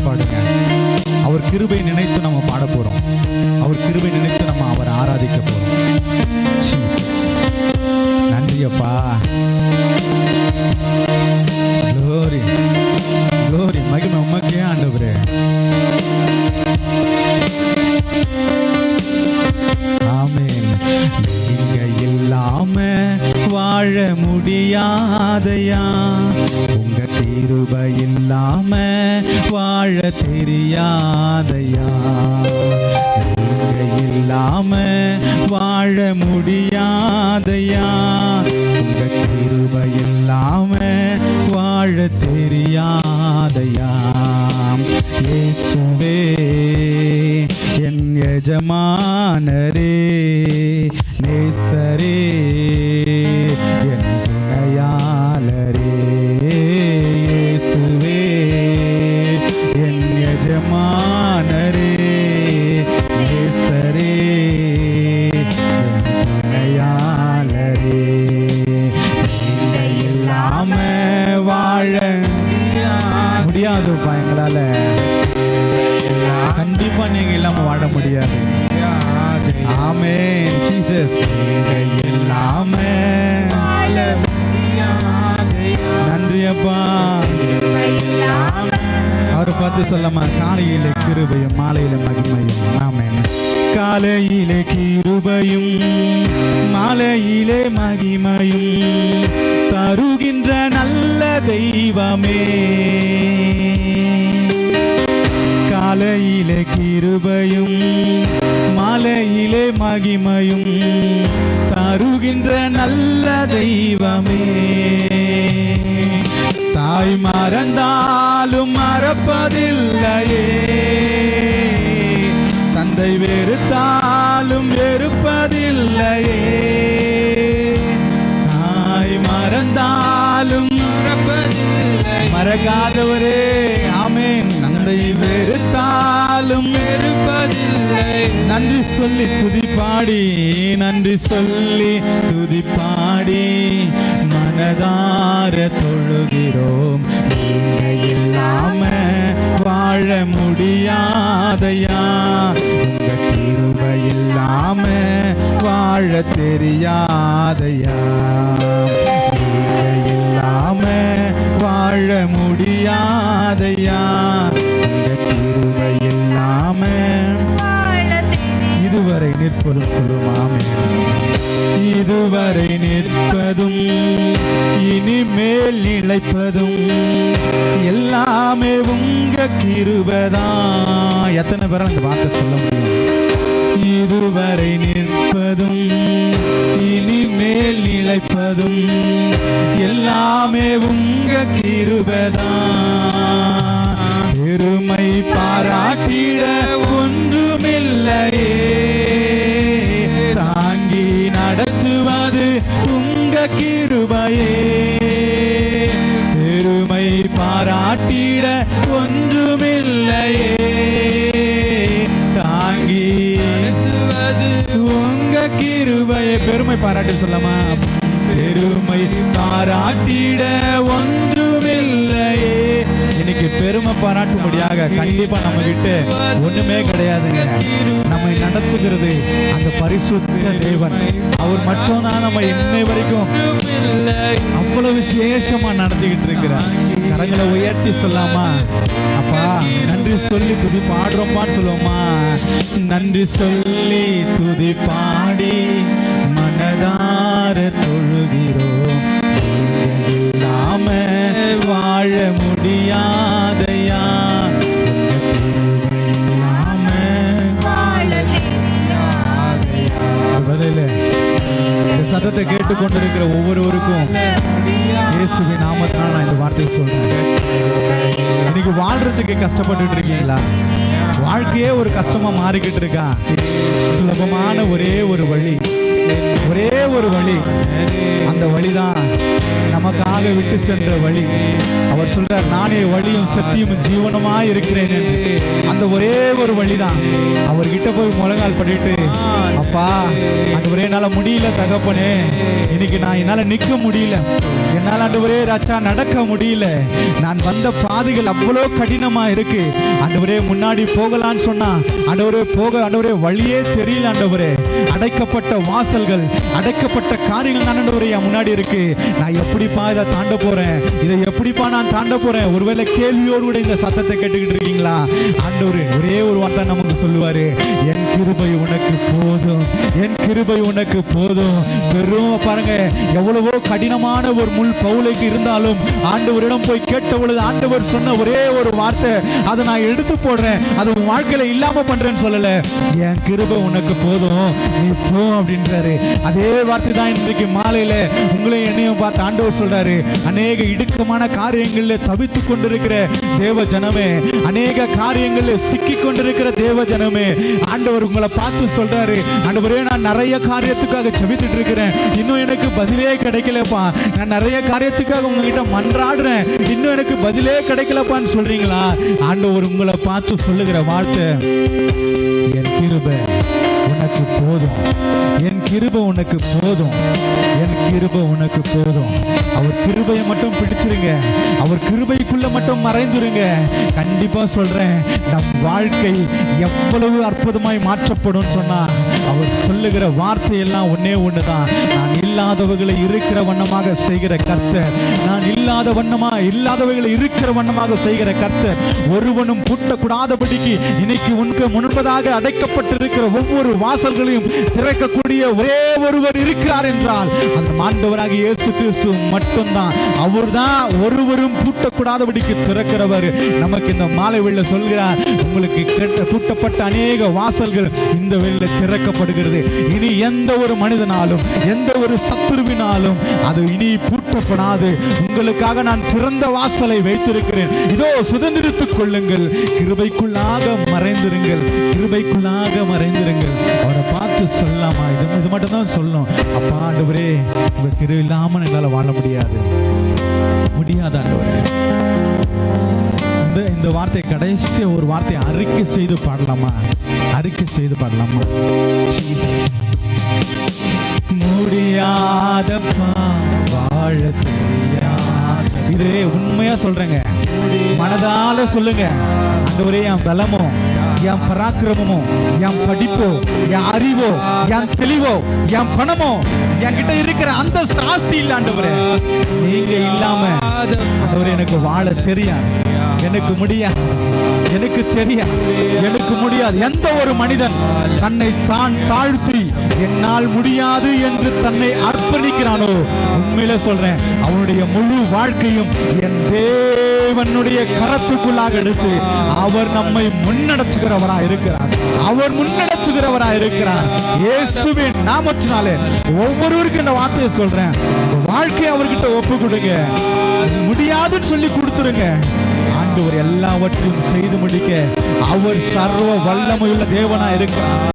பாடுங்க. அவர் கிருபை நினைத்து நம்ம பாட போறோம். அவர் கிருபை நினைத்து நம்ம அவரை ஆராதிக்க போறோம். ஜீசஸ், நன்றி அப்பா. க்ளோரி க்ளோரி, மகிமை உமக்கே ஆண்டவரே. ஆமென். நீங்க இல்லாம வாழ முடியாதையா, உங்க கிருபை இல்லாம வாழ தெரியாதையா. நீங்க இல்லாம வாழ முடியாதையா, உங்க கிருபை இல்லாம வாழ தெரியாதையா. இயேசுவே என் எஜமானரே, நேசரே என் துணையாளரே. இயேசுவே என் எஜமானரே, நேசரே என் துணையாளரே. நீங்க இல்லாம வாழ முடியாதுப்பா எங்களால. கண்டிப்பா நீங்க இல்லாம வாழ முடியாது. ஆமென் ஜீசஸ். நீங்க இல்லாம வாழ முடியாது. நன்றி அப்பா. அவரை பார்த்து சொல்லமா, காலையிலே கிருபையும் மாலையில மகிமையும். ஆமென். காலையிலே கிருபையும் மாலையிலே மகிமையும் தருகின்ற நல்ல தெய்வமே. காலையிலே கிருபையும் மாலையிலே மகிமையும் தருகின்ற நல்ல தெய்வமே. தாய் மறந்தாலும் மறப்பதில்லையே, தந்தை வெறுத்தாலும் வெறுப்பதில்லையே. தாய் மறந்தாலும் மறப்பதில்லை, மறக்காதவரே. ஆமென். தந்தை வெறுத்தாலும் வெறுப்பதில்லை. நன்றி சொல்லி துதிப்பாடி, நன்றி சொல்லி துதிப்பாடி மனதார தொழுகிறோம். நீங்க இல்லாம வாழ முடியாதையா, உங்க கிருபை இல்லாம வாழ தெரியாதையா. நீங்க இல்லாம வாழ முடியாதையா, உங்க கிருபை இல்லாம. இதுவரை நிற்பதும் சொல்லுமாமே, இதுவரை நிற்பதும் இனிமேல் நிலைப்பதும் எல்லாமே உங்க கிருபைதான். எத்தனை பேரால் இந்த வார்த்தை சொல்ல முடியும்? இதுவரை நிற்பதும் இனிமேல் நிலைப்பதும் எல்லாமே உங்க கிருபைதான். பெருமை பாராட்டிட ஒன்றுமில்லையே, தாங்கி நடத்துவது உங்க கிருபையே. பெருமை பாராட்டிட ஒன்றுமில்லையே, தாங்கி நடத்துவது உங்க கிருபையே. பெருமை பாராட்டி சொல்லாமா? பெருமை பாராட்டிட ஒன்றுமில்லையே. இன்னைக்கு பெருமை பாராட்டும்படியாக கண்டிப்பா நம்ம கிட்ட ஒண்ணுமே கிடையாதுங்க. நம்மை நடத்துகிறது அந்த பரிசுத்த தேவன். அவர் மட்டும் தான் நம்ம இன்னை வரைக்கும் அவ்வளவு விசேஷமா நடத்திக்கிட்டு இருக்கிறார். கரங்களை உயர்த்தி சொல்லாமா? அப்பா நன்றி சொல்லி துதி பாடுறோம்பான்னு சொல்லுவோமா? நன்றி சொல்லி துதி பாடி மனதார தொழுகிறோம். நீங்கள் இல்லாம வாழ முடியாதையா, இல்லாம வாழ முடியாதையா. இந்த சத்தத்தை கேட்டுக்கொண்டிருக்கிற ஒவ்வொருவருக்கும் இயேசுவின் நாமத்தினால் நான் இந்த வார்த்தையை சொல்றேன். இன்னைக்கு வாழ்றதுக்கு கஷ்டப்பட்டு இருக்கீங்களா? வாழ்க்கையே ஒரு கஷ்டமா மாறிக்கிட்டு இருக்கா? சுலபமான ஒரே ஒரு வழி, ஒரே ஒரு வழி, அந்த வழிதான் நமக்காக விட்டு சென்ற வழி. அவர் சொல்றார், நானே வழியும் சத்தியமும் ஜீவனுமாய் இருக்கிறேன் என்று. அந்த ஒரே ஒரு வழிதான். அவர்கிட்ட போய் முழங்கால் பண்ணிட்டு, அப்பா ஆண்டவரே என்னால முடியல தகப்பனே, இன்னைக்கு நான் என்னால நிக்க முடியல, என்னால் ஆண்டவரே ராஜா நடக்க முடியல, நான் வந்த பாதைகள் அவ்வளோ கடினமா இருக்கு ஆண்டவரே, முன்னாடி போகலான்னு சொன்னா ஆண்டவரே ஆண்டவரே வழியே தெரியல ஆண்டவரே, அடைக்கப்பட்ட வாசல்கள், அடைக்கப்பட்ட காரியங்கள் தான் ஆண்டவரே என் முன்னாடி இருக்கு, நான் எப்படிப்பா இதை தாண்ட போறேன், இதை எப்படிப்பா நான் தாண்ட போறேன்? ஒருவேளை கேள்வியோடு கூட இந்த சத்தத்தை கேட்டுக்கிட்டு இருக்கீங்களா? ஆண்டவரே ஒரே ஒரு வார்த்தை நமக்கு சொல்லுவாரு, என் கிருபை உனக்கு போதும், என் கிருபை உனக்கு போதும். பெரும் பாருங்க, எவ்வளவோ கடினமான ஒரு முள் பவுலுக்கு இருந்தாலும் ஆண்டவரிடம் போய் கேட்ட பொழுது ஆண்டவர் சொன்ன ஒரே ஒரு வார்த்தை, அதை நான் எடுத்து போடுறேன், அது உன் வாழ்க்கையில இல்லாம பண்றேன்னு சொல்லல, என் கிருபை உனக்கு போதும், நீ போ அப்படின்றாரு. அதே வார்த்தை தான் இன்றைக்கு மாலையில உங்களையும் என்னையும் பார்த்து ஆண்டவர் சொல்றாரு. அநேக இடுக்கமான காரியங்களில் தவித்து கொண்டிருக்கிற தேவ ஜனமே, அநேக காரியங்களில் சிக்கி கொண்டிருக்கிற தேவ ஜனமே, ஆண்டவர் உங்களை பார்த்து சொல்றாரு, ஆண்டவரே நான் நிறைய காரியத்துக்காக செபித்துட்டு இருக்கிறேன், இன்னும் எனக்கு பதிலே கிடைக்கலப்பா, நான் நிறைய காரியத்துக்காக உங்ககிட்ட மன்றாடுறேன், இன்னும் எனக்கு பதிலே கிடைக்கலப்பான்னு சொல்றீங்களா? ஆண்டவர் உங்களை பார்த்து சொல்லுகிற வார்த்தை, என் கிருபை உனக்கு போதும், என் கிருபை உனக்கு போதும், என் கிருபை உனக்கு போதும். அவர் கிருபையை மட்டும் பிடிச்சிருங்க, அவர் கிருபைக்குள்ள மட்டும் மறைந்துருங்க. கண்டிப்பா சொல்றேன், நம் வாழ்க்கை எவ்வளவு அற்புதமாய் மாற்றப்படும் சொன்னா, அவர் சொல்லுகிற வார்த்தையெல்லாம் ஒன்னே ஒண்ணுதான், நான் இல்லாதவர்களை இருக்கிற வண்ணமாக செய்கிற கர்த்தர், நான் இல்லாதவர்களை இருக்கிற வண்ணமாக செய்கிற கர்த்தர், ஒருவனும் பூட்டக்கூடாதபடிக்கு இன்னைக்கு உனக்கு முன்பதாக அடைக்கப்பட்டிருக்கிற ஒவ்வொரு வாசல்களையும் திறக்கக்கூடிய ஒரே ஒருவர் இருக்கிறார் என்றால் அந்த ஆண்டவராக இயேசு கிறிஸ்து மட்டும்தான். அவர்தான் ஒருவரும் பூட்டக்கூடாதபடிக்கு திறக்கிறவர். நமக்கு இந்த மாலை வேளையில சொல்கிறார், உங்களுக்கு பூட்டப்பட்ட அநேக வாசல்கள் இந்த வேளையில திறக்கப்படுகிறது. இனி எந்த ஒரு மனிதனாலும் எந்த ஒரு சத்துருவினாலும் அது இனி பூட்டப்படாது. உங்களுக்காக நான் திறந்த வாசலை வைத்திருக்கிறேன், இதோ சுதந்திரித்துக் கொள்ளுங்கள், கிருபைக்குள்ளாக மறைந்திருங்கள், கிருபைக்குள்ளாக மறைந்திருங்கள். அவரை பார்த்து சொல்லலாமா? இது மட்டும் தான் சொல்லணும், அப்பா ஆண்டவரே உங்க கிருபை இல்லாம என்னால வாழ முடியாது ஆண்டவரே. இந்த வார்த்தை கடைசி ஒரு வார்த்தை அறிக்கை செய்து பாடலாமா? அறிக்கை செய்து பாடலாமா? முடியாதப்பா வாழ தெரியாது. இது உண்மையா சொல்றேங்க, மனதால சொல்லுங்க. ஆண்டவரே என் பலமோ, என் பராக்கிரமமோ, என் படிப்போ, என் அறிவோ, என் தெளிவோ, என் பணமோ, என்கிட்ட இருக்கிற அந்த சாஸ்தி இல்ல ஆண்டவரே, நீங்க இல்லாம ஆண்டவரே எனக்கு வாழ தெரியாது, எனக்கு முடியாது, எனக்கு தெரியாது, எனக்கு முடியாது. எந்த ஒரு மனிதன் தன்னை தான் தாழ்த்தி என்னால் முடியாது என்று தன்னை அர்ப்பணிக்கிறானோ, உண்மையில சொல்றேன், அவனுடைய முழு வாழ்க்கையும் என் தேவனுடைய கரத்துக்குள்ளாக எடுத்து அவர் நம்மை முன்னடச்சுகிறவரா இருக்கிறார், அவர் முன்னடச்சுகிறவரா இருக்கிறார். இயேசுவின் நாமத்தினாலே ஒவ்வொருவருக்கும் இந்த வார்த்தையை சொல்றேன், வாழ்க்கையை அவர்கிட்ட ஒப்பு கொடுங்க, முடியாதுன்னு சொல்லி கொடுத்துருங்க. ஆண்டவர் எல்லாவற்றையும் செய்து முடிக்க அவர் சர்வ வல்லமையுள்ள தேவனா இருக்கிறார்.